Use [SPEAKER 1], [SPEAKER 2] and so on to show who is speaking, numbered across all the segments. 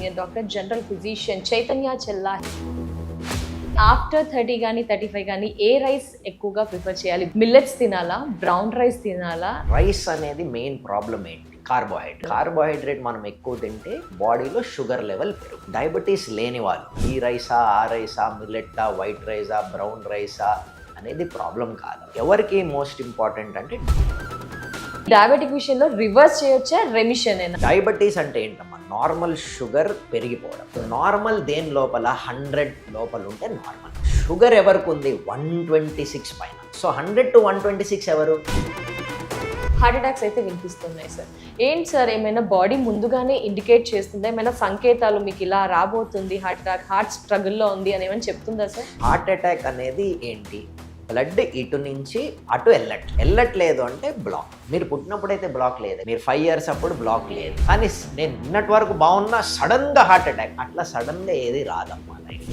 [SPEAKER 1] Senior doctor general physician Chaitanya Chella. After 30 కానీ 35 కానీ ఏ రైస్ ఎక్కువగా ప్రిఫర్ చేయాలి? మిల్లెట్స్ తినాలా, బ్రౌన్ రైస్ తినాలా?
[SPEAKER 2] రైస్ అనేది మెయిన్ ప్రాబ్లం ఏంటి? కార్బోహైడ్రేట్ మనం ఎక్కువ తింటే బాడీలో షుగర్ లెవెల్ పెరుగు. డయాబెటీస్ లేని వాళ్ళు ఈ రైసా, ఆ రైసా, మిల్లెట్టా, వైట్ రైసా, బ్రౌన్ రైసా అనేది ప్రాబ్లం కాదు. ఎవరికి మోస్ట్ ఇంపార్టెంట్ అంటే
[SPEAKER 1] డయాబెటిక్ విషయంలో రివర్స్ చేయొచ్చా, రెమిషన్ అయినా?
[SPEAKER 2] డయాబెటీస్ అంటే ఏంటమ్మా? నార్మల్ షుగర్ పెరిగిపోవడం. నార్మల్ దేని లోపల 100 లోపల ఉంటే నార్మల్. షుగర్ ఎవరికి ఉంది? 126 పైన. సో 100 to 126 ఎవరు?
[SPEAKER 1] హార్ట్ అటాక్స్ అయితే వినిపిస్తున్నాయి సార్. ఏంటి సార్, ఏమైనా బాడీ ముందుగానే ఇండికేట్ చేస్తుందా? ఏమైనా సంకేతాలు మీకు ఇలా రాబోతుంది హార్ట్ అటాక్, హార్ట్ స్ట్రగుల్లో ఉంది అని ఏమైనా చెప్తుందా సార్?
[SPEAKER 2] హార్ట్ అటాక్ అనేది ఏంటి? బ్లడ్ ఇటు నుంచి అటు వెళ్ళట్లేదు అంటే బ్లాక్. మీరు పుట్టినప్పుడైతే బ్లాక్ లేదు, మీరు 5 years అప్పుడు బ్లాక్ లేదు. కానీ నేను నిన్నటి వరకు బాగున్నా సడన్గా హార్ట్ అటాక్, అట్లా సడన్గా ఏది రాదమ్మా life.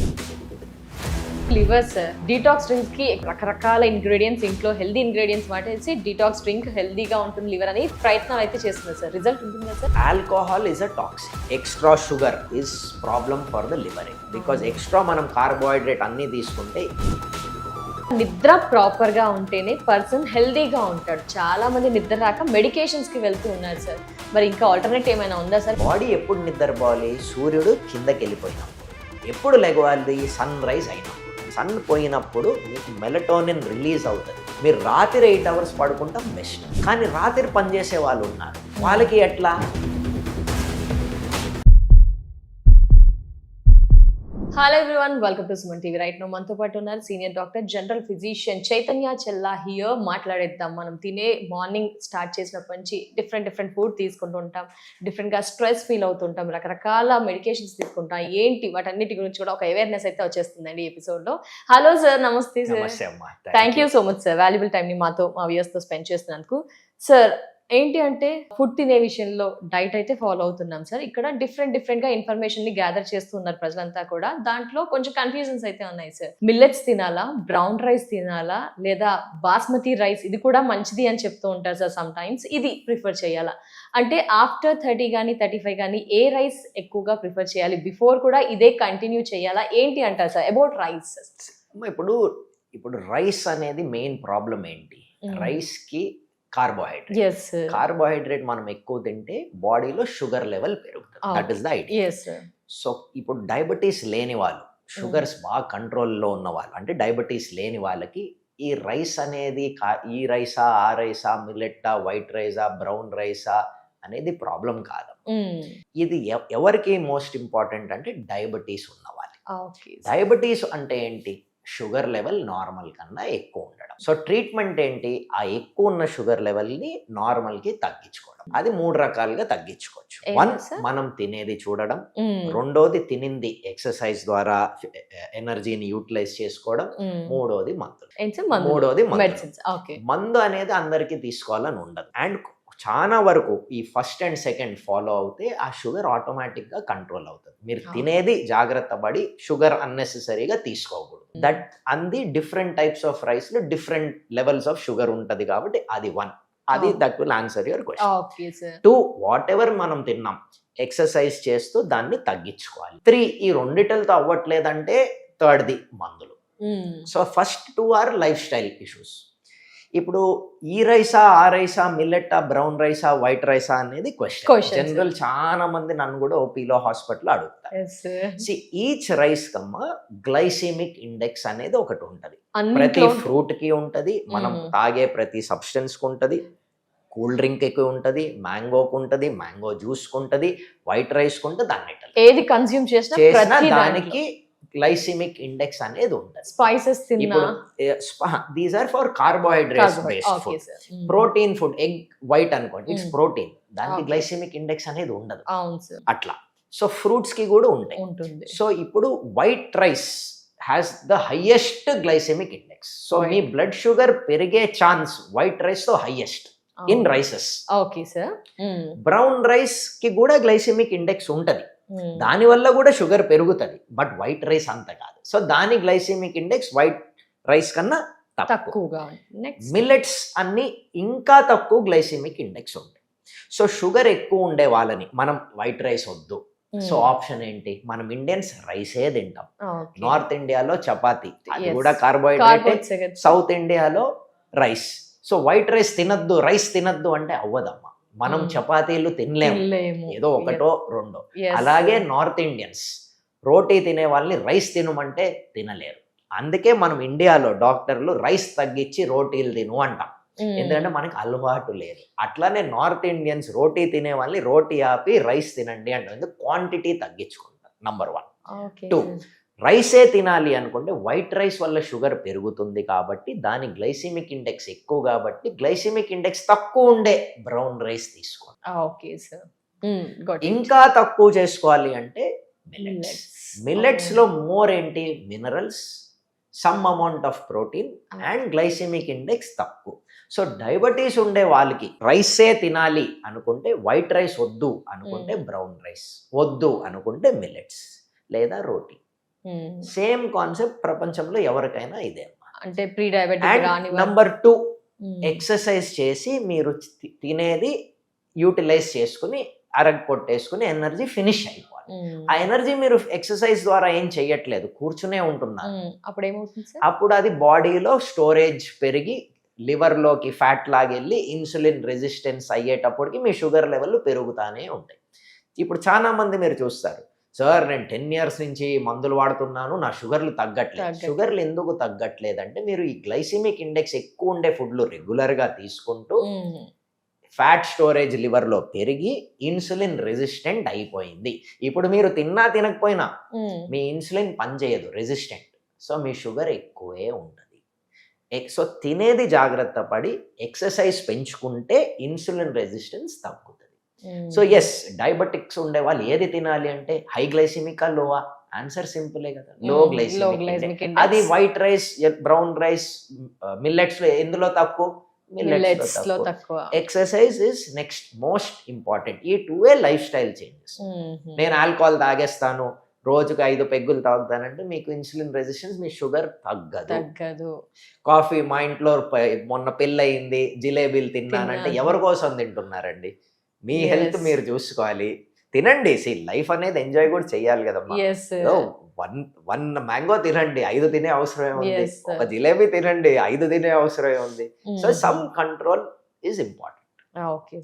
[SPEAKER 1] Liver sir, detox drinks కి రకరకాల ఇంగ్రీడియంట్స్, ఇంట్లో హెల్దీ ఇంగ్రీడియంట్స్ వాటేసి డీటాక్స్ డ్రింక్ హెల్దీగా ఉంటుంది లివర్ అని ప్రయత్నం అయితే చేస్తుంది సార్. రిజల్ట్ ఉంటుందా sir?
[SPEAKER 2] Alcohol is a toxin. Extra sugar is problem for the liver because extra మనం కార్బోహైడ్రేట్ అన్నీ తీసుకుంటే.
[SPEAKER 1] నిద్ర ప్రాపర్ గా ఉంటేనే పర్సన్ హెల్దీగా ఉంటాడు. చాలా మంది నిద్ర రాక మెడికేషన్స్ కి వెళ్తూ ఉన్నారు సార్. మరి ఇంకా ఆల్టర్నేట్ ఏమైనా ఉందా సార్?
[SPEAKER 2] బాడీ ఎప్పుడు నిద్రపోవాలి? సూర్యుడు కిందకి వెళ్ళిపోయినప్పుడు. ఎప్పుడు లెగవాలి? సన్ రైజ్ అయినప్పుడు. సన్ పోయినప్పుడు మీకు మెలటోనిన్ రిలీజ్ అవుతుంది. మీరు రాత్రి 8 hours పడుకుంటాం బెస్ట్. కానీ రాత్రి పనిచేసే వాళ్ళు ఉన్నారు, వాళ్ళకి ఎట్లా?
[SPEAKER 1] Hello everyone, welcome to Suman TV. Right now మనతో పాటు ఉన్నారు senior doctor general physician Chaitanya Chella here. మాట్లాడేద్దాం. మనం తినే మార్నింగ్ స్టార్ట్ చేసినప్పటి నుంచి డిఫరెంట్ ఫుడ్ తీసుకుంటూ ఉంటాం, డిఫరెంట్గా స్ట్రెస్ ఫీల్ అవుతుంటాం, రకరకాల మెడికేషన్స్ తీసుకుంటాం. ఏంటి వాటన్నిటి గురించి కూడా ఒక అవేర్నెస్ అయితే వచ్చేస్తుందండి ఈ ఎపిసోడ్లో. హలో సార్, నమస్తే sir. Thank you so much sir, valuable టైంని మా వ్యూయర్స్తో స్పెండ్ చేస్తున్నందుకు. సార్, ఏంటి అంటే ఫుడ్ తినే విషయంలో డైట్ అయితే ఫాలో అవుతున్నాం సార్. ఇక్కడ డిఫరెంట్గా ఇన్ఫర్మేషన్ ని గ్యాదర్ చేస్తున్నారు ప్రజలంతా కూడా. దాంట్లో కొంచెం కన్ఫ్యూజన్స్ అయితే ఉన్నాయి సార్. మిల్లెట్స్ తినాలా, బ్రౌన్ రైస్ తినాలా, లేదా బాస్మతి రైస్ ఇది కూడా మంచిది అని చెప్తూ ఉంటారు సార్ సమ్ టైమ్స్. ఇది ప్రిఫర్ చేయాలా అంటే ఆఫ్టర్ 30 కానీ 35 కానీ ఏ రైస్ ఎక్కువగా ప్రిఫర్ చేయాలి? బిఫోర్ కూడా ఇదే కంటిన్యూ చేయాలా? ఏంటి అంటారు సార్ అబౌట్ రైస్?
[SPEAKER 2] ఇప్పుడు రైస్ అనేది మెయిన్ ప్రాబ్లం ఏంటి? రైస్ కి కార్బోహైడ్రేట్ మనం ఎక్కువ తింటే బాడీలో షుగర్ లెవెల్ పెరుగుతుంది. That is the idea. So ఇప్పుడు డయాబెటీస్ లేని వాళ్ళు, షుగర్స్ బాగా కంట్రోల్లో ఉన్న వాళ్ళు, అంటే డయాబెటీస్ లేని వాళ్ళకి ఈ రైస్ అనేది ఈ రైసా, ఆ రైసా, మిల్లెట్టా, వైట్ రైసా, బ్రౌన్ రైసా అనేది ప్రాబ్లం కాదు. ఇది ఎవరికి మోస్ట్ ఇంపార్టెంట్ అంటే డయాబెటీస్ ఉన్న వాళ్ళకి. డయాబెటీస్ అంటే ఏంటి? షుగర్ లెవెల్ నార్మల్ కన్నా ఎక్కువ ఉండడం. సో ట్రీట్మెంట్ ఏంటి? ఆ ఎక్కువ ఉన్న షుగర్ లెవెల్ని నార్మల్కి తగ్గించుకోవడం. అది 3 రకాలుగా తగ్గించుకోవచ్చు. 1, మనం తినేది చూడడం. 2వది తినింది ఎక్సర్సైజ్ ద్వారా ఎనర్జీని యూటిలైజ్ చేసుకోవడం. 3వది మందులు. మందు అనేది అందరికీ తీసుకోవాలని ఉండదు. అండ్ చాలా వరకు ఈ ఫస్ట్ అండ్ సెకండ్ ఫాలో అవుతే ఆ షుగర్ ఆటోమేటిక్గా కంట్రోల్ అవుతుంది. మీరు తినేది జాగ్రత్త పడి షుగర్ అన్నెసెసరీగా తీసుకోకూడదు. దట్ అంది డిఫరెంట్ టైప్స్ ఆఫ్ రైస్లో డిఫరెంట్ లెవెల్స్ ఆఫ్ షుగర్ ఉంటుంది కాబట్టి అది 1. అది that will answer your question. 2, what ever మనం తిన్నాం ఎక్సర్సైజ్ చేస్తూ దాన్ని తగ్గించుకోవాలి. 3, ఈ రెండిటితో అవ్వట్లేదంటే 3rd మందులు. So first 2 are lifestyle issues. ఇప్పుడు ఈ రైసా, ఆ రైసా, మిల్లెట్టా, బ్రౌన్ రైసా, వైట్ రైసా అనేది క్వశ్చన్. జనరల్ చాలా మంది నన్ను కూడా ఓపీలో హాస్పిటల్ అడుగుతారు. ఈచ్ రైస్ కమ్మా గ్లైసెమిక్ ఇండెక్స్ అనేది ఒకటి ఉంటది. ప్రతి ఫ్రూట్ కి ఉంటది, మనం తాగే ప్రతి సబ్స్టెన్స్ కు ఉంటది. కూల్ డ్రింక్ కి ఉంటది, మ్యాంగోకు ఉంటది, మ్యాంగో జ్యూస్ కు ఉంటది, వైట్ రైస్ కు ఉంటది, అన్నిటి ఏది కన్స్యూమ్ చేసినా దానికి గ్లైసెమిక్ ఇండెక్స్ అనేది ఉంటుంది.
[SPEAKER 1] స్పైసెస్ తిన్నా,
[SPEAKER 2] these are for carbohydrates based food. Protein food, egg white అనుకోండి, ఇట్స్ ప్రోటీన్, దానికి గ్లైసెమిక్ ఇండెక్స్ అనేది ఉండదు. అట్లా. సో ఫ్రూట్స్ కి కూడా ఉంటాయి. సో ఇప్పుడు white rice has the highest glycemic index. So మీ బ్లడ్ షుగర్ పెరిగే ఛాన్స్ వైట్ రైస్ తో highest in rices. Brown rice కి కూడా గ్లైసెమిక్ ఇండెక్స్ ఉంటది, దాని వల్ల కూడా షుగర్ పెరుగుతుంది, బట్ వైట్ రైస్ అంత కాదు. సో దాని గ్లైసెమిక్ ఇండెక్స్ వైట్ రైస్ కన్నా తక్కువగా. మిల్లెట్స్ అన్ని ఇంకా తక్కువ గ్లైసెమిక్ ఇండెక్స్ ఉంటాయి. సో షుగర్ ఎక్కువ ఉండే వాళ్ళని మనం వైట్ రైస్ వద్దు, సో ఆప్షన్ ఏంటి, మనం ఇండియన్స్ రైసే తింటాం.
[SPEAKER 1] ఓకే.
[SPEAKER 2] నార్త్ ఇండియాలో చపాతి, అది
[SPEAKER 1] Yes.
[SPEAKER 2] కూడా కార్బోహైడ్రేట్.
[SPEAKER 1] కార్బోహైడ్రేట్సే కదా.
[SPEAKER 2] సౌత్ ఇండియాలో రైస్. సో వైట్ రైస్ తినద్దు, రైస్ తినద్దు అంటే అవ్వదమ్మా. మనం చపాతీలు తినలేము,
[SPEAKER 1] తినలేము.
[SPEAKER 2] ఏదో ఒకటో రెండో.
[SPEAKER 1] Yes.
[SPEAKER 2] అలాగే నార్త్ ఇండియన్స్ రోటీ తినే వాళ్ళని రైస్ తినమంటే తినలేరు. అందుకే మనం ఇండియాలో డాక్టర్లు రైస్ తగ్గించి రోటీలు తిను అంటాం, ఎందుకంటే మనకి అలవాటు లేదు. అట్లానే నార్త్ ఇండియన్స్ రోటీ తినే వాళ్ళని రోటీ ఆపి రైస్ తినండి అంటాం, ఎందుకు క్వాంటిటీ తగ్గించుకుంటారు. నంబర్ 1.
[SPEAKER 1] ఓకే.
[SPEAKER 2] 2, రైసే తినాలి అనుకుంటే వైట్ రైస్ వల్ల షుగర్ పెరుగుతుంది కాబట్టి దాని గ్లైసిమిక్ ఇండెక్స్ ఎక్కువ, కాబట్టి గ్లైసిమిక్ ఇండెక్స్ తక్కువ ఉండే బ్రౌన్ రైస్ తీసుకోండి.
[SPEAKER 1] Okay sir. Got it.
[SPEAKER 2] ఇంకా తక్కువ చేసుకోవాలి అంటే మిల్లెట్స్.
[SPEAKER 1] Millets.
[SPEAKER 2] మిల్లెట్స్ లో మోర్ ఏంటి, minerals, some amount of protein and glycemic index తక్కువ. సో డయాబెటీస్ ఉండే వాళ్ళకి రైసే తినాలి అనుకుంటే వైట్ రైస్ వద్దు అనుకుంటే బ్రౌన్ రైస్, వద్దు అనుకుంటే మిల్లెట్స్ లేదా రోటీ. సేమ్ కాన్సెప్ట్ ప్రపంచంలో ఎవరికైనా ఇదే.
[SPEAKER 1] అంటే ప్రీ డయాబెటిక్ రాని
[SPEAKER 2] నంబర్ 2, ఎక్సర్సైజ్ చేసి మీరు తినేది యూటిలైజ్ చేసుకుని కొట్టేసుకుని ఎనర్జీ ఫినిష్ అయిపోవాలి. ఆ ఎనర్జీ మీరు ఎక్సర్సైజ్ ద్వారా ఏం చెయ్యట్లేదు, కూర్చునే ఉంటున్నారు.
[SPEAKER 1] అప్పుడు ఏమవుతుంది సార్?
[SPEAKER 2] అప్పుడు అది బాడీలో స్టోరేజ్ పెరిగి లివర్లోకి ఫ్యాట్ లాగెళ్ళి ఇన్సులిన్ రెసిస్టెన్స్ అయ్యేటప్పటికి మీ షుగర్ లెవెల్ పెరుగుతానే ఉంటాయి. ఇప్పుడు చాలా మంది మీరు చూస్తారు, సార్ నేను 10 years నుంచి మందులు వాడుతున్నాను, నా షుగర్లు తగ్గట్లేదు. షుగర్లు ఎందుకు తగ్గట్లేదంటే మీరు ఈ గ్లైసిమిక్ ఇండెక్స్ ఎక్కువ ఉండే ఫుడ్లు రెగ్యులర్గా తీసుకుంటూ ఫ్యాట్ స్టోరేజ్ లివర్లో పెరిగి ఇన్సులిన్ రెసిస్టెంట్ అయిపోయింది. ఇప్పుడు మీరు తిన్నా తినకపోయినా మీ ఇన్సులిన్ పనిచేయదు, రెసిస్టెంట్. సో మీ షుగర్ ఎక్కువే ఉంటుంది. సో తినేది జాగ్రత్త పడి ఎక్సర్సైజ్ పెంచుకుంటే ఇన్సులిన్ రెసిస్టెన్స్ తగ్గుతుంది. సో ఎస్, డయాబెటిక్స్ ఉండే వాళ్ళు ఏది తినాలి అంటే హై గ్లైసిమికా లోవా? ఆన్సర్ సింపులే కదా, లో గ్లైసిమిక్. అది white rice, brown rice, millets లో ఎందులో తక్కువ? మిల్లెట్స్ లో తక్కువ. Exercise is next most important. ఈ 2 లైఫ్ స్టైల్ చేంజెస్. నేను ఆల్కహాల్ తాగేస్తాను, రోజుకి 5 పెగ్గులు తాగుతానంటే మీకు ఇన్సులిన్ రెసిస్టెన్స్, మీ షుగర్ తగ్గదు. కాఫీ, మా ఇంట్లో మొన్న పెళ్ళయింది జిలేబీలు తిన్నానంటే ఎవరి కోసం తింటున్నారండి? మీ హెల్త్ మీరు చూసుకోవాలి, తినండి. లైఫ్ అనేది ఎంజాయ్ కూడా చెయ్యాలి కదమ్మా. వన్ మ్యాంగో తినండి, 5 తినే అవసరమే ఉంది. ఒక జిలేబీ తినండి, 5 తినే అవసరమే ఉంది. So some control is important.
[SPEAKER 1] Okay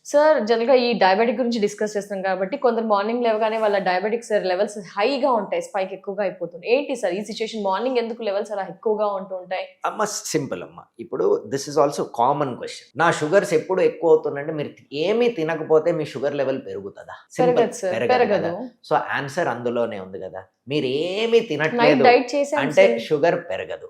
[SPEAKER 1] sir. జనరల్గా ఈ డయాబెటిక్ గురించి డిస్కస్ చేస్తున్నాం కాబట్టి కొందరు మార్నింగ్ లేవగానే వాళ్ళ డయాబెటిక్స్ లెవెల్స్ హైగా ఉంటాయి, స్పైక్ ఎక్కువగా అయిపోతుంది. ఏంటి సార్ ఈ సిచ్యుయేషన్? మార్నింగ్ ఎందుకు లెవెల్స్ అలా ఎక్కువగా ఉంటూ ఉంటాయి?
[SPEAKER 2] అమ్మ సింపుల్ అమ్మ, ఇప్పుడు this is also common question. నా షుగర్స్ ఎప్పుడు ఎక్కువ అవుతుందంటే మీరు ఏమీ తినకపోతే మీ షుగర్ లెవెల్ పెరుగుతుందా? పెరగదు. సో ఆన్సర్ అందులోనే ఉంది కదా, మీరు ఏమీ తినట్లేదు అంటే షుగర్ పెరగదు.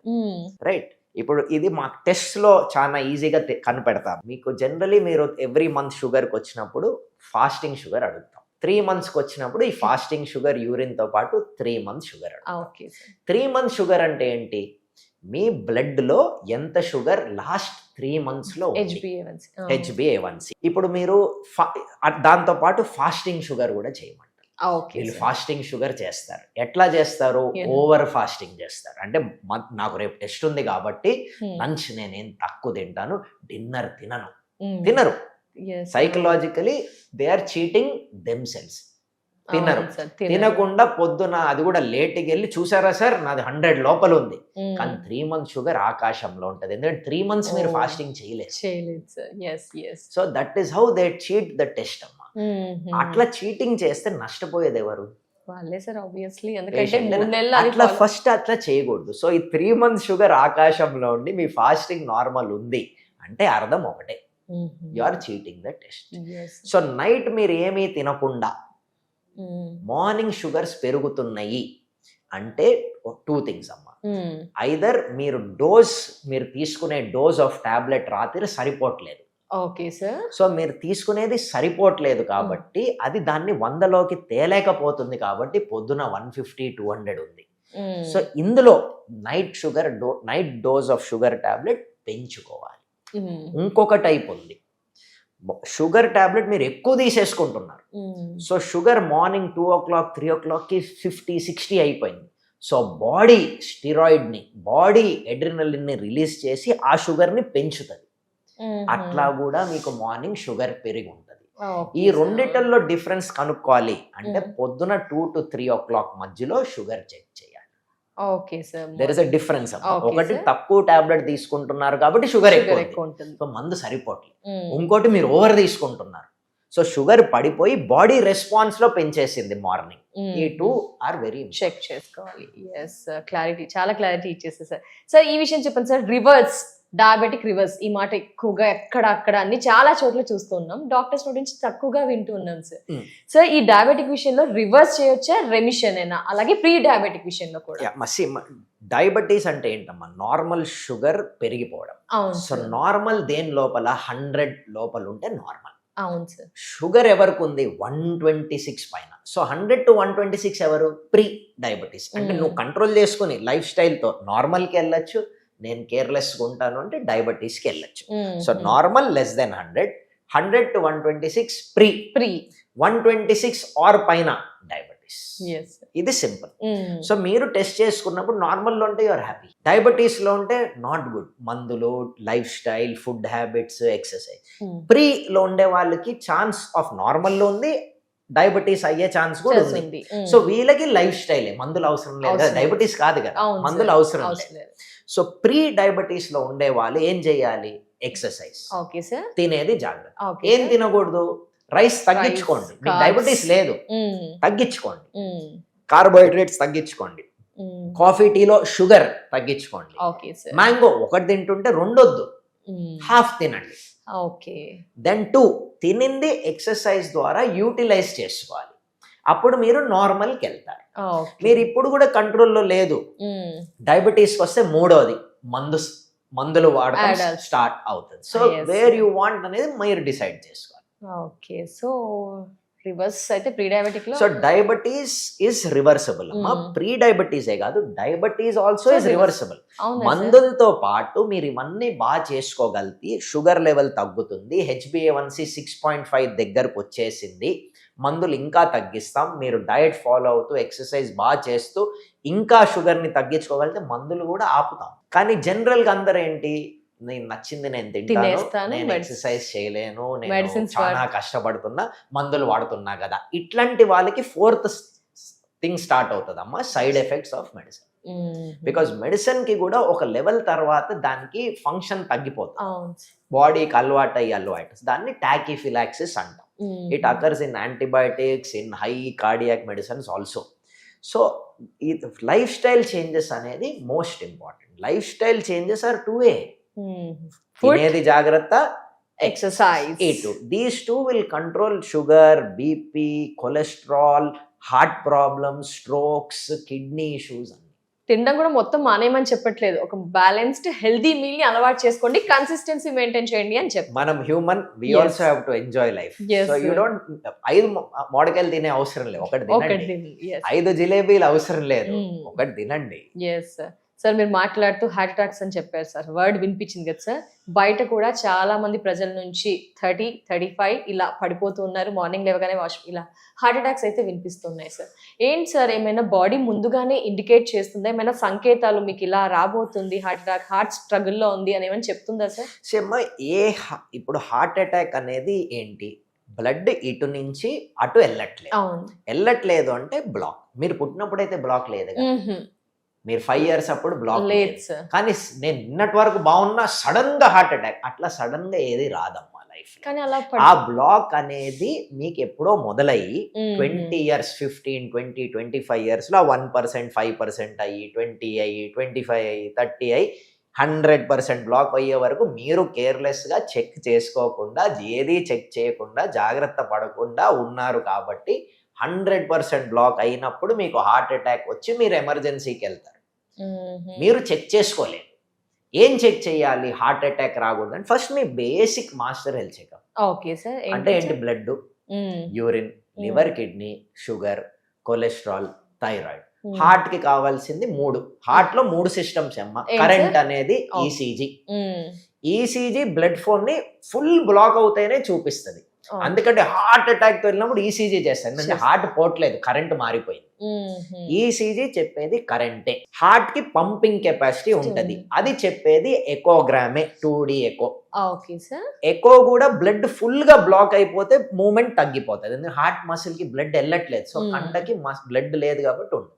[SPEAKER 2] రైట్. ఇప్పుడు ఇది మా టెస్ట్లో చాలా ఈజీగా కనిపెడతాం. మీకు జనరలీ మీరు ఎవ్రీ మంత్ షుగర్కి వచ్చినప్పుడు ఫాస్టింగ్ షుగర్ అడుగుతాం. 3 months వచ్చినప్పుడు ఈ ఫాస్టింగ్ షుగర్ యూరిన్తో పాటు 3 months షుగర్ అడుగుతాం. 3 months షుగర్ అంటే ఏంటి? మీ బ్లడ్లో ఎంత షుగర్ లాస్ట్ 3 monthsలో HbA1c. ఇప్పుడు మీరు దాంతో పాటు ఫాస్టింగ్ షుగర్ కూడా చేయమంటారు. వీళ్ళు ఫాస్టింగ్ షుగర్ చేస్తారు. ఎట్లా చేస్తారు? ఓవర్ ఫాస్టింగ్ చేస్తారు. అంటే నాకు రేపు టెస్ట్ ఉంది కాబట్టి లంచ్ నేనేం తక్కువ తింటాను, డిన్నర్ తినరు. Psychologically they are cheating themselves. తినరు. తినకుండా పొద్దున అది కూడా లేట్కి వెళ్ళి, చూసారా సార్ నాది 100 లోపల ఉంది, కానీ 3 months షుగర్ ఆకాశంలో ఉంటది. ఎందుకంటే 3 months మీరు ఫాస్టింగ్ చేయలేదు. So that is how they cheat the test అమ్మా. అట్లా చీటింగ్ చేస్తే నష్టపోయేది ఎవరు? అట్లా ఫస్ట్ అట్లా చేయకూడదు. సో ఈ 3 months షుగర్ ఆకాశంలో ఉండి మీ ఫాస్టింగ్ నార్మల్ ఉంది అంటే అర్థం ఒకటే, you are cheating the test. So night మీరు ఏమీ తినకుండా మార్నింగ్ షుగర్స్ పెరుగుతున్నాయి అంటే 2 things అమ్మా. ఐదర్ మీరు తీసుకునే డోస్ ఆఫ్ టాబ్లెట్ రాత్రి సరిపోవట్లేదు.
[SPEAKER 1] Okay sir.
[SPEAKER 2] సో మీరు తీసుకునేది సరిపోవట్లేదు కాబట్టి అది దాన్ని 100లోకి తేలేకపోతుంది కాబట్టి పొద్దున 150-200 ఉంది. సో ఇందులో night dose of sugar tablet పెంచుకోవాలి. ఇంకొక టైప్ ఉంది, షుగర్ టాబ్లెట్ మీరు ఎక్కువ తీసేసుకుంటున్నారు. సో షుగర్ మార్నింగ్ 2 o'clock 3 o'clockకి 50-60 అయిపోయింది. సో బాడీ స్టిరాయిడ్ని, బాడీ ఎడ్రినలిన్ని రిలీజ్ చేసి ఆ షుగర్ని పెంచుతుంది. అట్లా కూడా మీకు మార్నింగ్ షుగర్ పెరిగి ఉంటుంది. ఈ రెండిటల్లో డిఫరెన్స్ కనుక్కోవాలి అంటే పొద్దున 2 to 3 o'clock మధ్యలో షుగర్ చెక్ చేయాలి.
[SPEAKER 1] Okay sir.
[SPEAKER 2] There is a difference. ఒకటి తక్కువ టాబ్లెట్ తీసుకుంటున్నారు కాబట్టి షుగర్ ఎక్కువ ఉంటుంది, సో మందు సరిపోట్లేదు. ఇంకోటి మీరు ఓవర్ తీసుకుంటున్నారు, సో షుగర్ పడిపోయి బాడీ రెస్పాన్స్ లో పెంచేసింది మార్నింగ్. ఈ 2 ఆర్ వెరీ
[SPEAKER 1] చెక్ చేసుకోవాలి. ఎస్, క్లారిటీ, చాలా క్లారిటీ ఇచ్చేసి సార్. సార్ ఈ విషయం చెప్పండి సార్, రివర్స్ డయాబెటిక్ రివర్స్ ఈ మాట ఎక్కువగా అక్కడ అన్ని చాలా చోట్ల చూస్తూ ఉన్నాం, డాక్టర్స్ నుంచి తక్కువగా వింటూ ఉన్నాం సార్. సార్ ఈ డయాబెటిక్ విషయంలో రివర్స్ చేయొచ్చా, రెమిషన్ అయినా, అలాగే ప్రీ డయాబెటిక్ విషయంలో కూడా?
[SPEAKER 2] డయాబెటీస్ అంటే ఏంటమ్మా, నార్మల్ షుగర్ పెరిగిపోవడం. సో నార్మల్ దేని లోపల 100 లోపల ఉంటే నార్మల్.
[SPEAKER 1] అవును సార్.
[SPEAKER 2] షుగర్ ఎవరికి ఉంది 126 పైన, సో 100 to 126 ఎవరు ప్రీ డయాబెటీస్. అంటే నువ్వు కంట్రోల్ చేసుకుని లైఫ్ స్టైల్తో నార్మల్కి వెళ్ళొచ్చు, నేను కేర్లెస్గా ఉంటాను అంటే డయాబెటీస్కి వెళ్ళొచ్చు. So normal less than 100 to 126 pre 126 or పైన డయాబెటీస్. ఇది సింపుల్. సో మీరు టెస్ట్ చేసుకున్నప్పుడు నార్మల్లో ఉంటే యూఆర్ హ్యాపీ, డయాబెటీస్లో ఉంటే నాట్ గుడ్. మందులు, lifestyle, food habits, exercise. ప్రీలో ఉండే వాళ్ళకి ఛాన్స్ ఆఫ్ నార్మల్లో ఉంది, డయాబెటీస్ అయ్యే ఛాన్స్ కూడా ఉంది. సో వీళ్ళకి లైఫ్ స్టైలే, మందులు అవసరం లేదు కదా, డయాబెటీస్ కాదు కదా, మందులు అవసరం లేదు. సో ప్రీ డయాబెటీస్ లో ఉండే వాళ్ళు ఏం చేయాలి, ఎక్సర్సైజ్, తినేది జాగ్రత్త. ఏం తినకూడదు, రైస్ తగ్గించుకోండి, మీకు డయాబెటీస్ లేదు తగ్గించుకోండి, కార్బోహైడ్రేట్స్ తగ్గించుకోండి, కాఫీ టీలో షుగర్ తగ్గించుకోండి, మ్యాంగో ఒకటి తింటుంటే రెండొద్దు, హాఫ్ తినండి. దెన్ 2 తినింది ఎక్సర్సైజ్ ద్వారా యూటిలైజ్ చేసుకోవాలి, అప్పుడు మీరు నార్మల్కి వెళ్తారు. మీరు ఇప్పుడు కూడా కంట్రోల్లో లేదు, డయాబెటీస్కి వస్తే మూడోది మందులు వాడడం స్టార్ట్ అవుతుంది. సో వేర్ యూ వాంట్ అనేది మీరు డిసైడ్ చేసుకోవాలి.
[SPEAKER 1] ఓకే, సో రివర్స్ అయితే ప్రీ డయాబెటిక్ లో,
[SPEAKER 2] సో డయాబెటీస్ ఇస్ రివర్సబుల్ అమ్మా. ప్రీ డయాబెటీసే కాదు, డయాబెటీస్ ఆల్సో ఇస్ రివర్సబుల్. మందులతో పాటు మీరు ఇవన్నీ బాగా చేసుకోగలిగి షుగర్ లెవెల్ తగ్గుతుంది, HbA1c 6.5 దగ్గరకు వచ్చేసింది, మందులు ఇంకా తగ్గిస్తాం, మీరు డయట్ ఫాలో అవుతూ ఎక్సర్సైజ్ బాగా చేస్తూ ఇంకా షుగర్ని తగ్గించుకోగలిగితే మందులు కూడా ఆపుతాం. కానీ జనరల్గా అందరూ ఏంటి, నేను నచ్చింది నేను తింటాను, నేను ఎక్సర్సైజ్ చేయలేను, నేను చాలా కష్టపడుతున్నా, మందులు వాడుతున్నా కదా, ఇట్లాంటి వాళ్ళకి 4th థింగ్ స్టార్ట్ అవుతుంది అమ్మా, side effects of medicine. Because medicine కి కూడా ఒక లెవెల్ తర్వాత దానికి ఫంక్షన్ తగ్గిపోతుంది, బాడీకి అలవాటు, దాన్ని టాకిఫిలాక్సిస్ అంటాం. It occurs in antibiotics, in high cardiac medicines also. So, lifestyle changes అనేది most important. Lifestyle changes are 2A. తినేది జాగ్రత్త,
[SPEAKER 1] exercise.
[SPEAKER 2] These 2 will control sugar, BP, cholesterol, heart problems, strokes, kidney issues.
[SPEAKER 1] తినడం కూడా మొత్తం మానేయమని చెప్పట్లేదు, ఒక బ్యాలెన్స్డ్ హెల్దీ మీల్ ని అలవాటు చేసుకోండి, కన్సిస్టెన్సీ మెయింటైన్ చేయండి అని చెప్పి.
[SPEAKER 2] మనం human, we also have to enjoy life. So you don't 5 మామిడికాయలు తినే అవసరం లేదు, ఒకటి తినండి. 5 జిలేబీలు అవసరం లేదు, ఒకటి తినండి.
[SPEAKER 1] సార్ మీరు మాట్లాడుతూ హార్ట్ అటాక్స్ అని చెప్పారు సార్, వర్డ్ వినిపించింది కదా సార్. బయట కూడా చాలా మంది ప్రజల నుంచి 30-35 ఇలా పడిపోతూ ఉన్నారు, మార్నింగ్ లేవగానే ఇలా హార్ట్ అటాక్స్ అయితే వినిపిస్తున్నాయి సార్. ఏంటి సార్, ఏమైనా బాడీ ముందుగానే ఇండికేట్ చేస్తుందా, ఏమైనా సంకేతాలు మీకు ఇలా రాబోతుంది హార్ట్ అటాక్, హార్ట్ స్ట్రగుల్లో ఉంది అని ఏమైనా చెప్తుందా సార్?
[SPEAKER 2] సేమ్ ఇప్పుడు హార్ట్ అటాక్ అనేది ఏంటి, బ్లడ్ ఇటు నుంచి అటు వెళ్ళట్లేదు అంటే బ్లాక్. మీరు పుట్టినప్పుడైతే బ్లాక్ లేదు కదా, మీరు 5 years అప్పుడు బ్లాక్ లేదు, కానీ నేను నిన్నటి వరకు బాగున్నా సడన్ గా హార్ట్ అటాక్, అట్లా సడన్ గా ఏది రాదమ్మా లైఫ్. ఆ బ్లాక్ అనేది మీకు ఎప్పుడో మొదలయ్యి 20 years, 15, 20, 25 years లో 1%, 5% అయ్యి 20 అయ్యి 25 అయ్యి 30 అయ్యి 100% బ్లాక్ అయ్యే వరకు మీరు కేర్లెస్ గా చెక్ చేసుకోకుండా, ఏది చెక్ చేయకుండా, జాగ్రత్త పడకుండా ఉన్నారు కాబట్టి 100% బ్లాక్ అయినప్పుడు మీకు హార్ట్ అటాక్ వచ్చి మీరు ఎమర్జెన్సీకి వెళ్తారు. మీరు చెక్ చేసుకోలేదు, ఏం చెక్ చేయాలి హార్ట్ అటాక్ రాకూడదు ఫస్ట్ మీ బేసిక్ మాస్టర్ హెల్త్ చెకప్. అంటే ఏంటి, blood, urine, liver, kidney, sugar, cholesterol, thyroid. Heart కి కావాల్సింది 3. హార్ట్ లో 3 సిస్టమ్స్ అమ్మా. కరెంట్ అనేది ఈసీజీ. ఈసీజీ బ్లడ్ ఫోన్ ని ఫుల్ బ్లాక్ అవుతేనే చూపిస్తుంది. అందుకంటే హార్ట్ అటాక్ తో వెళ్ళినప్పుడు ఈసీజీ చేస్తారు, ఎందుకంటే హార్ట్ పోవట్లేదు, కరెంట్ మారిపోయింది. ఈసీజీ చెప్పేది కరెంటే, హార్ట్ కి పంపింగ్ కెపాసిటీ ఉంటది, అది చెప్పేది ఎకోగ్రామే, 2D ఎకో. ఎకో కూడా బ్లడ్ ఫుల్ గా బ్లాక్ అయిపోతే మూమెంట్ తగ్గిపోతుంది, ఎందుకంటే హార్ట్ మసిల్ కి బ్లడ్ వెళ్ళట్లేదు, సో కండకి బ్లడ్ లేదు కాబట్టి ఉంటుంది.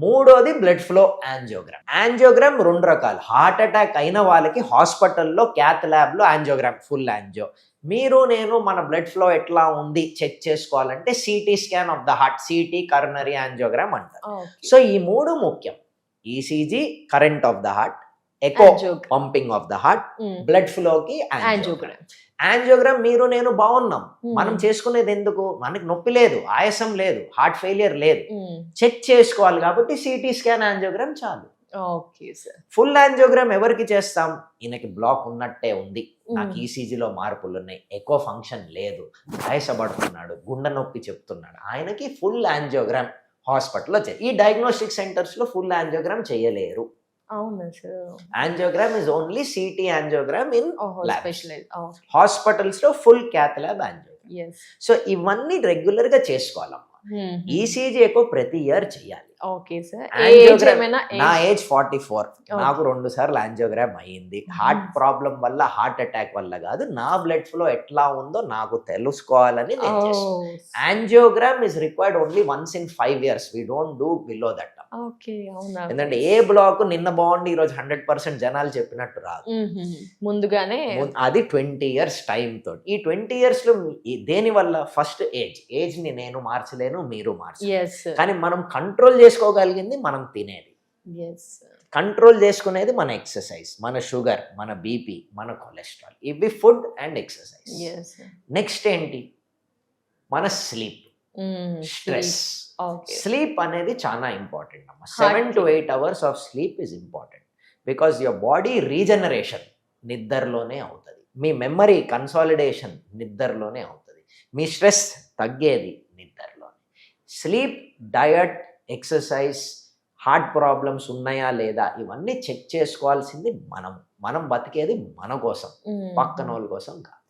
[SPEAKER 2] మూడోది బ్లడ్ ఫ్లో యాంజియోగ్రామ్. యాంజియోగ్రామ్ 2 రకాలు. హార్ట్ అటాక్ అయిన వాళ్ళకి హాస్పిటల్లో క్యాత్ ల్యాబ్ లో యాంజియోగ్రామ్, ఫుల్ యాంజియో. మీరు నేను మన బ్లడ్ ఫ్లో ఎట్లా ఉంది చెక్ చేసుకోవాలంటే CT scan of the heart, CT coronary angiogram అంటారు. సో ఈ 3 ముఖ్యం: ECG current of the heart, echo pumping of the heart, blood ఫ్లోకి యాంజియోగ్రామ్. యాంజియోగ్రామ్ మీరు నేను బాగున్నాం, మనం చేసుకునేది ఎందుకు? మనకి నొప్పి లేదు, ఆయాసం లేదు, హార్ట్ ఫెయిలియర్ లేదు, చెక్ చేసుకోవాలి కాబట్టి సిటీ స్కాన్ యాంజియోగ్రామ్ చాలు. ఫుల్ యాంజియోగ్రామ్ ఎవరికి చేస్తాం? ఈయనకి బ్లాక్ ఉన్నట్టే ఉంది, నాకు ఈసీజీలో మార్పులు ఉన్నాయి, ఎకో ఫంక్షన్ లేదు, ఆయాసపడుతున్నాడు, గుండె నొప్పి చెప్తున్నాడు, ఆయనకి ఫుల్ యాంజియోగ్రామ్ హాస్పిటల్లో ఈ డయాగ్నోస్టిక్ సెంటర్స్ లో ఫుల్ యాంజియోగ్రామ్ చేయలేరు. Angiogram is only CT angiogram in hospitals లో full cath lab angiogram. So ఇవన్నీ రెగ్యులర్ గా చేసుకోవాలమ్మా. ఈసీజీ ఎకో ప్రతి ఇయర్ చేయాలి. నా ఏజ్ 44, నాకు 2 సార్లు యాంజియోగ్రామ్ అయ్యింది. హార్ట్ ప్రాబ్లం వల్ల, హార్ట్ అటాక్ వల్ల కాదు, నా బ్లడ్ ఫ్లో ఎట్లా ఉందో నాకు తెలుసుకోవాలని నేను చేస్తాను. Angiogram is required only once in 5 years. We don't do below that. ఎందుకంటే ఏ బ్లాక్ నిన్న బాగుండి ఈ రోజు 100% జనాలు చెప్పినట్టు రాదు,
[SPEAKER 1] ముందుగానే
[SPEAKER 2] అది 20 years టైం తోటి. ఈ 20 years లో దేని వల్ల? ఫస్ట్ ఏజ్ ని నేను మార్చలేను, మీరు మార్చలేరు, కానీ మనం కంట్రోల్ చేసుకోగలిగింది మనం తినేది, కంట్రోల్ చేసుకునేది మన ఎక్సర్సైజ్, మన షుగర్, మన బీపీ, మన కొలెస్ట్రాల్. ఇవి ఫుడ్ అండ్ ఎక్సర్సైజ్. నెక్స్ట్ ఏంటి? మన స్లీప్, స్ట్రెస్. స్లీప్ అనేది చాలా ఇంపార్టెంట్ అమ్మా. 7 to 8 hours of sleep is important, because your body regeneration నిద్రలోనే అవుతుంది, మీ మెమరీ కన్సాలిడేషన్ నిద్రలోనే అవుతుంది, మీ స్ట్రెస్ తగ్గేది నిద్రలోనే. Sleep, diet, exercise, heart problems ఉన్నాయా లేదా ఇవన్నీ చెక్ చేసుకోవాల్సింది మనం బతికేది మన కోసం, పక్కన వాళ్ళ కోసం కాదు.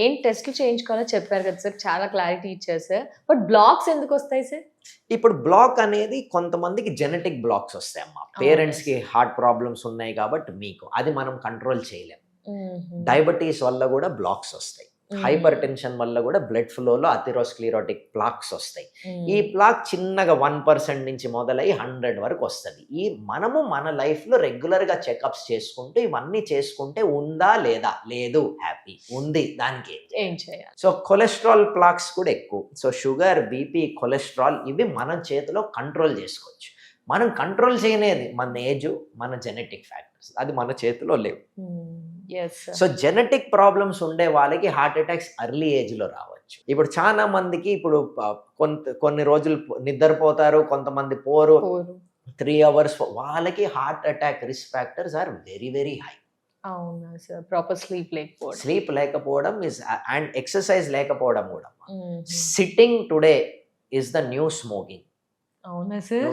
[SPEAKER 1] ఏం టెస్ట్లు చేయించుకోవాలో చెప్పారు కదా సార్, చాలా క్లారిటీ ఇచ్చారు సార్. బట్ బ్లాక్స్ ఎందుకు వస్తాయి సార్?
[SPEAKER 2] ఇప్పుడు బ్లాక్ అనేది కొంతమందికి జెనెటిక్ బ్లాక్స్ వస్తాయి అమ్మా. పేరెంట్స్ కి హార్ట్ ప్రాబ్లమ్స్ ఉన్నాయి కాబట్టి మీకు అది మనం కంట్రోల్ చేయలేం. డయాబెటీస్ వల్ల కూడా బ్లాక్స్ వస్తాయి, హైపర్ టెన్షన్ వల్ల కూడా బ్లడ్ ఫ్లోలో అథెరోస్క్లెరోటిక్ ప్లాక్స్ వస్తాయి. ఈ ప్లాక్ చిన్నగా 1% నుంచి మొదలై 100 వరకు వస్తుంది. మనము మన లైఫ్ లో రెగ్యులర్ గా చెకప్స్ చేసుకుంటూ ఇవన్నీ చేసుకుంటే ఉందా లేదా, లేదు హ్యాపీ, ఉంది దానికి
[SPEAKER 1] ఏం చేయాలి?
[SPEAKER 2] సో కొలెస్ట్రాల్ ప్లాక్స్ కూడా ఎక్కువ. సో షుగర్, బీపీ, కొలెస్ట్రాల్ ఇవి మన చేతిలో కంట్రోల్ చేసుకోవచ్చు. మనం కంట్రోల్ చేయనేది మన ఏజ్, మన జెనెటిక్ ఫ్యాక్టర్స్, అది మన చేతిలో లేవు. సో జెనెటిక్ ప్రాబ్లమ్స్ ఉండే వాళ్ళకి హార్ట్ అటాక్స్ ఎర్లీ ఏజ్ లో రావచ్చు. ఇప్పుడు చాలా మందికి ఇప్పుడు కొన్ని రోజులు నిద్రపోతారు, కొంతమంది పోరు, 3 hours, వాళ్ళకి heart attack risk factors are very very high.
[SPEAKER 1] అవునా సార్? ప్రాపర్ స్లీప్ లేకపోవడం
[SPEAKER 2] ఇస్, అండ్ ఎక్సర్సైజ్ లేకపోవడం కూడా. Sitting today is the new smoking.
[SPEAKER 1] అవునా సార్?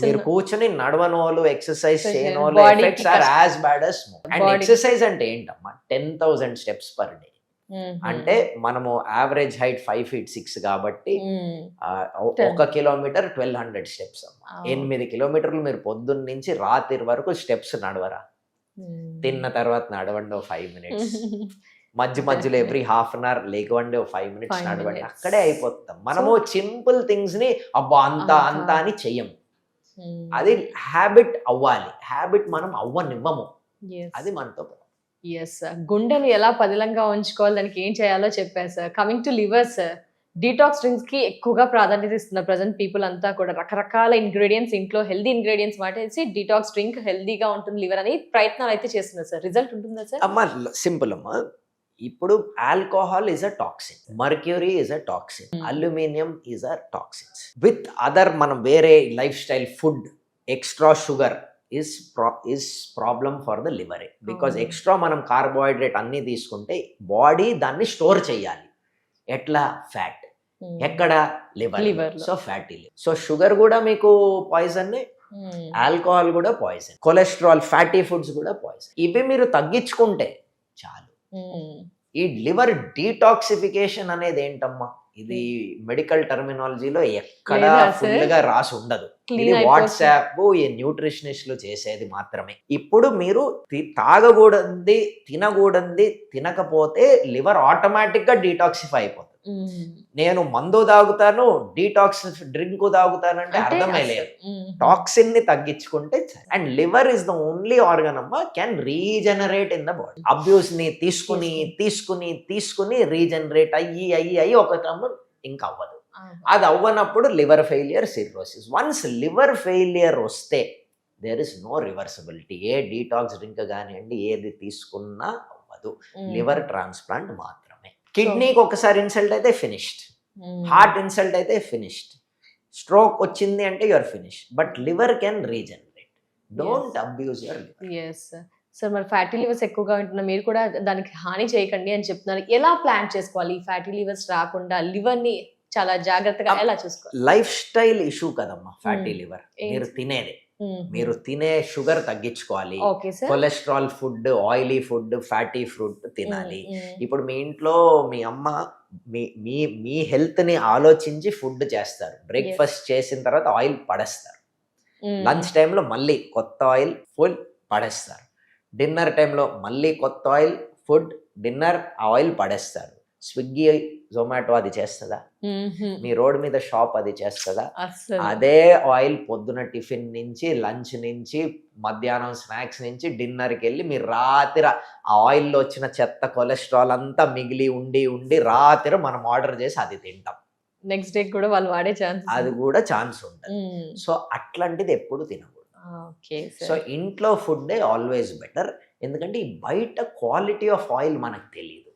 [SPEAKER 2] మీరు కూర్చొని నడవనోళ్ళు, ఎక్సర్సైజ్ చేయనోళ్ళు effects are as bad as smoke. And exercise అంటే ఏంటమ్మా? 10,000 steps per day. అంటే మనము యావరేజ్ హైట్ 5 feet 6 కాబట్టి 1 kilometer 1200 steps అమ్మా. 8 kilometers మీరు పొద్దున్న నుంచి రాత్రి వరకు స్టెప్స్ నడవరా? తిన్న తర్వాత నడవండి 5 minutes, మధ్యలో ఎవ్రీ హాఫ్ అన్ అవర్ లేకపోండి 5 minutes నడవండి, అక్కడే అయిపోతాం. మనము సింపుల్ థింగ్స్ ని అబ్బా అంతా అని చెయ్యము. అది హ్యాబిట్ అవ్వాలి, హ్యాబిట్ మనం అవ్వనివ్వము, అది మనతో.
[SPEAKER 1] గుండెని ఎలా పదిలంగా ఉంచుకోవాలి, దానికి ఏం చేయాలో చెప్పారు sir. Coming to liver sir, detox drinks కి ఎక్కువగా ప్రాధాన్యత ఇస్తున్నారు ప్రజెంట్ పీపుల్ అంతా కూడా. రకరకాల ఇంగ్రీడియంట్స్, ఇంట్లో హెల్దీ ఇంగ్రీడియంట్స్ వాటేసి డీటాక్స్ డ్రింక్ హెల్దీగా ఉంటుంది లివర్ అని ప్రయత్నాలు అయితే చేస్తున్నారు సార్. రిజల్ట్ ఉంటుందా సార్?
[SPEAKER 2] అమ్మా సింపుల్ అమ్మా. ఇప్పుడు alcohol is a toxin, mercury is a toxin, aluminium is a toxins. With other మనం వేరే life style food, extra sugar is problem for the liver. Because extra మనం కార్బోహైడ్రేట్ అన్ని తీసుకుంటే body దాన్ని స్టోర్ చేయాలి. ఎట్లా? ఫ్యాట్. ఎక్కడ? Liver. So fatty liver. So sugar కూడా మీకు పాయిజన్, ఆల్కహాల్ కూడా పాయిజన్, కొలెస్ట్రాల్, ఫ్యాటీ ఫుడ్స్ కూడా పాయిజన్. ఇవి మీరు తగ్గించుకుంటే చాలు. ఈ లివర్ డీటాక్సిఫికేషన్ అనేది ఏంటమ్మా, ఇది మెడికల్ టర్మినాలజీలో ఎక్కడ
[SPEAKER 1] లేదా sir?
[SPEAKER 2] ఫుల్ గా రాసి ఉండదు.
[SPEAKER 1] Clean
[SPEAKER 2] ఇది
[SPEAKER 1] అయిపోతుంది.
[SPEAKER 2] వాట్సాప్ ఈ న్యూట్రిషనిస్టులు చేసేది మాత్రమే. ఇప్పుడు మీరు తాగకూడదు, తినకూడదు, తినకపోతే లివర్ ఆటోమేటిక్ గా డీటాక్సిఫై అయిపోతుంది. నేను మందు తాగుతాను, డీటాక్స్ డ్రింక్ తాగుతానంటే అర్థమే లేదు. టాక్సిన్ ని తగ్గించుకుంటే, and liver is the only organ అమ్మా can regenerate in the body. Abuse ని తీసుకుని రీజనరేట్ అయ్యి ఒక క్రమం ఇంకా అవ్వదు. అది అవ్వనప్పుడు liver failure, cirrhosis. Once liver failure వస్తే దేర్ ఇస్ నో రివర్సబిలిటీ. ఏ డీటాక్స్ డ్రింక్ కానివ్వండి, ఏది తీసుకున్నా అవ్వదు. లివర్ ట్రాన్స్ప్లాంట్ మాత్రమే. కిడ్నీకి ఒకసారి ఇన్సల్ట్ అయితే ఫినిష్డ్, హార్ట్ ఇన్సల్ట్ అయితే ఫినిష్డ్, స్ట్రోక్ వచ్చింది అంటే you're finished. But liver can regenerate. Don't abuse your liver.
[SPEAKER 1] Yes sir, మరి ఫ్యాటీ లివర్స్ ఎక్కువగా ఉంటున్నా మీరు కూడా దానికి హాని చేయకండి అని చెప్తున్నారు. ఎలా ప్లాన్ చేసుకోవాలి ఈ ఫ్యాటీ లివర్స్ రాకుండా? లివర్ ని చాలా జాగ్రత్తగా ఎలా చూసుకోవాలి?
[SPEAKER 2] లైఫ్ స్టైల్ ఇష్యూ కదమ్మా ఫ్యాటీ లివర్. మీరు తినేది, మీరు తినే షుగర్ తగ్గించుకోవాలి.
[SPEAKER 1] Okay sir.
[SPEAKER 2] Cholesterol food, oily food, fatty food తినాలి. ఇప్పుడు మీ ఇంట్లో మీ అమ్మ మీ హెల్త్ ని ఆలోచించి ఫుడ్ చేస్తారు. బ్రేక్ఫాస్ట్ చేసిన తర్వాత ఆయిల్ పడేస్తారు. లంచ్ టైంలో మళ్ళీ కొత్త ఆయిల్ ఫుల్ పడేస్తారు. డిన్నర్ టైంలో మళ్ళీ కొత్త ఆయిల్ ఫుడ్, డిన్నర్ ఆయిల్ పడేస్తారు. స్విగ్గీ, జొమాటో అది చేస్తుందా? మీ రోడ్ మీద షాప్ అది చేస్తుందా? అదే ఆయిల్ పొద్దున టిఫిన్ నుంచి, లంచ్ నుంచి, మధ్యాహ్నం స్నాక్స్ నుంచి, డిన్నర్కి వెళ్ళి మీరు రాత్రి ఆ ఆయిల్లో వచ్చిన చెత్త కొలెస్ట్రాల్ అంతా మిగిలి ఉండి రాత్రి మనం ఆర్డర్ చేసి అది తింటాం.
[SPEAKER 1] నెక్స్ట్ డే కూడా వాళ్ళు వాడే ఛాన్స్,
[SPEAKER 2] అది కూడా ఛాన్స్ ఉంటుంది. సో అట్లాంటిది ఎప్పుడు తినకూడదు. సో ఇంట్లో ఫుడ్డే ఆల్వేస్ బెటర్. ఎందుకంటే ఈ బయట క్వాలిటీ ఆఫ్ ఆయిల్ మనకు తెలియదు,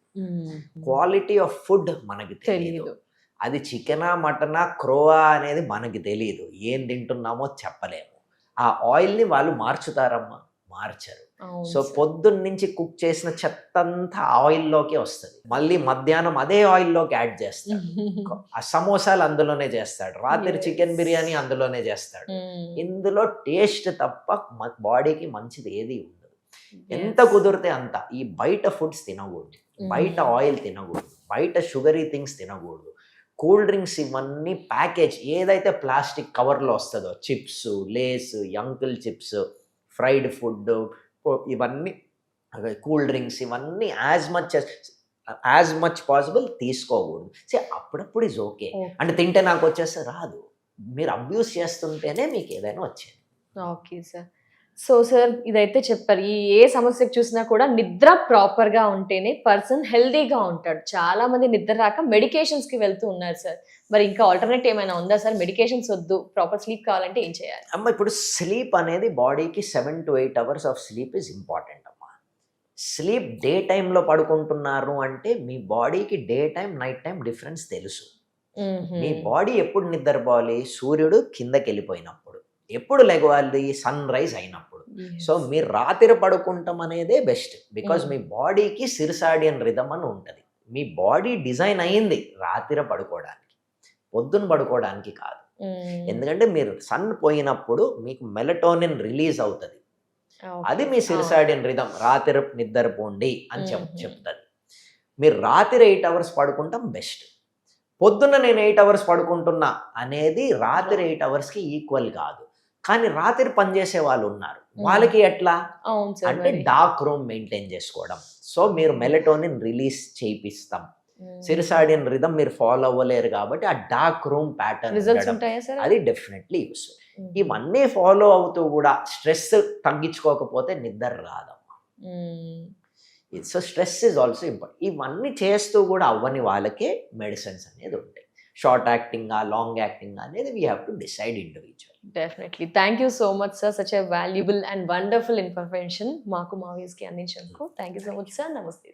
[SPEAKER 2] క్వాలిటీ ఆఫ్ ఫుడ్ మనకి తెలియదు. అది చికెనా, మటనా, క్రోవా అనేది మనకి తెలియదు. ఏం తింటున్నామో చెప్పలేము. ఆ ఆయిల్ని వాళ్ళు మార్చుతారమ్మా? మార్చరు. సో పొద్దున్న నుంచి కుక్ చేసిన చెత్త అంతా ఆయిల్లోకి వస్తుంది. మళ్ళీ మధ్యాహ్నం అదే ఆయిల్లోకి యాడ్ చేస్తాడు. ఆ సమోసాలు అందులోనే చేస్తాడు, రాత్రి చికెన్ బిర్యానీ అందులోనే చేస్తాడు. ఇందులో టేస్ట్ తప్ప బాడీకి మంచిది ఏది ఉండదు. ఎంత కుదిరితే అంత ఈ బయట ఫుడ్స్ తినకూడదు, బయట ఆయిల్ తినకూడదు, బయట షుగరీ థింగ్స్ తినకూడదు. కూల్ డ్రింక్స్ ఇవన్నీ ప్యాకేజ్ ఏదైతే ప్లాస్టిక్ కవర్లో వస్తుందో, chips, Lay's, Uncle chips, fried food, ఇవన్నీ కూల్ డ్రింక్స్ ఇవన్నీ యాజ్ మచ్ పాసిబుల్ తీసుకోకూడదు. అప్పుడప్పుడు ఇస్ ఓకే. అంటే తింటే నాకు వచ్చేస్తే రాదు, మీరు అబ్యూస్ చేస్తుంటేనే మీకు ఏదైనా వచ్చేది.
[SPEAKER 1] Okay sir. సో సార్, ఇదైతే చెప్పారు, ఏ సమస్యకు చూసినా కూడా నిద్ర ప్రాపర్ గా ఉంటేనే పర్సన్ హెల్దీగా ఉంటాడు. చాలా మంది నిద్ర రాక మెడికేషన్స్ కి వెళ్తూ ఉన్నారు సార్. మరి ఇంకా ఆల్టర్నేట్ ఏమైనా ఉందా సార్? మెడికేషన్స్ వద్దు, ప్రాపర్ స్లీప్ కావాలంటే ఏం చేయాలి?
[SPEAKER 2] అమ్మ, ఇప్పుడు స్లీప్ అనేది బాడీకి 7 to 8 hours of sleep is important అమ్మా. స్లీప్ డే టైంలో పడుకుంటున్నారు అంటే మీ బాడీకి day time, night time difference తెలుసు. మీ బాడీ ఎప్పుడు నిద్రపోవాలి? సూర్యుడు కిందకి వెళ్ళిపోయినప్పుడు. ఎప్పుడు లెగవాలి? సన్ రైజ్ అయినప్పుడు. సో మీరు రాత్రి పడుకుంటాం అనేదే బెస్ట్. బికాజ్ మీ బాడీకి సిర్సాడియన్ రిథమ్ అని ఉంటుంది. మీ బాడీ డిజైన్ అయ్యింది రాత్రి పడుకోవడానికి, పొద్దున పడుకోవడానికి కాదు. ఎందుకంటే మీరు సన్ పోయినప్పుడు మీకు మెలటోనిన్ రిలీజ్ అవుతుంది. అది మీ సిర్సాడియన్ రిథమ్. రాత్రి నిద్రపోండి అని చెప్తుంది. మీరు రాత్రి 8 hours పడుకుంటాం బెస్ట్. పొద్దున్న నేను 8 hours పడుకుంటున్నా అనేది రాత్రి 8 hours ఈక్వల్ కాదు. కానీ రాత్రి పనిచేసే వాళ్ళు ఉన్నారు, వాళ్ళకి ఎట్లా అంటే డార్క్ రూమ్ మెయింటైన్ చేసుకోవడం. సో మీరు మెలటోనిన్ రిలీజ్ చేయిస్తాం. సిర్సాడియన్ రిథమ్ మీరు ఫాలో అవ్వలేరు కాబట్టి ఆ డార్క్ రూమ్ ప్యాటర్న్ అది డెఫినెట్లీ యూస్. ఇవన్నీ ఫాలో అవుతూ కూడా స్ట్రెస్ తగ్గించుకోకపోతే నిద్ర రాదమ్మా. So stress is also important. ఇవన్నీ చేస్తూ కూడా అవ్వని వాళ్ళకే మెడిసిన్స్ అనేది ఉంటాయి. షార్ట్ యాక్టింగ్, లాంగ్ యాక్టింగ్ అనేది we have to decide individual.
[SPEAKER 1] Definitely. Thank you so much sir, such a valuable and wonderful information మాకు మా వ్యూస్కి అందించినందుకు. Thank you so much sir. నమస్తే.